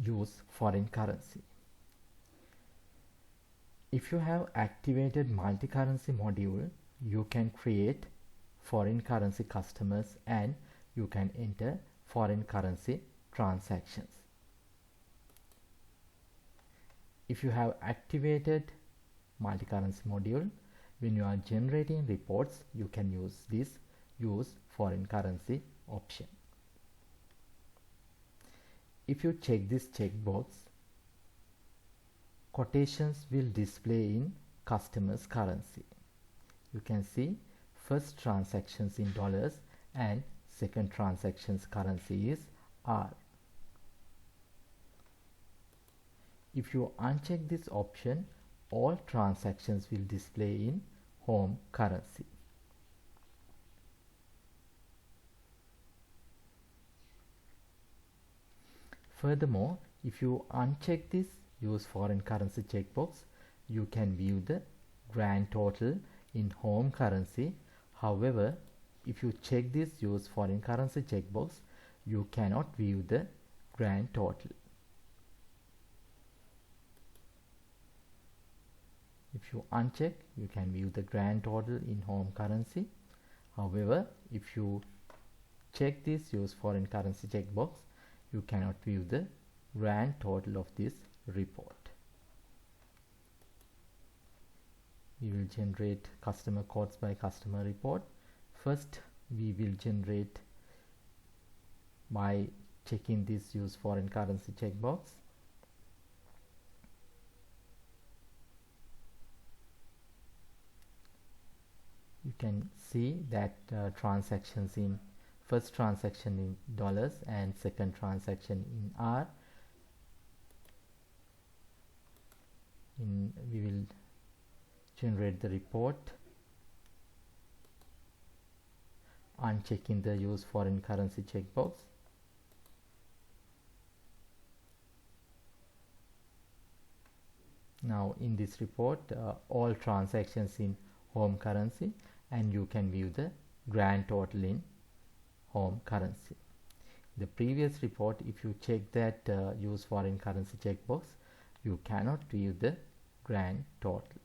use foreign currency. If you have activated multi-currency module, you can create foreign currency customers and you can enter foreign currency transactions. If you have activated multi-currency module, when you are generating reports, you can use this use foreign currency option. If you check this checkbox, quotations will display in customer's currency. You can see first transactions in dollars and second transactions currency is R. If you uncheck this option, all transactions will display in home currency. Furthermore, if you uncheck this use foreign currency checkbox, you can view the grand total in home currency. However, if you check this use foreign currency checkbox, you cannot view the grand total. If you uncheck, you can view the grand total in home currency. However, if you check this use foreign currency checkbox, you cannot view the grand total of this report. We will generate customer codes by customer report. First, we will generate by checking this use foreign currency checkbox. You can see that transactions in first transaction in dollars and second transaction in R. We will generate the report unchecking the use foreign currency checkbox. Now in this report, all transactions in home currency, and you can view the grand total in home currency. The previous report, if you check that use foreign currency checkbox, you cannot view the grand total.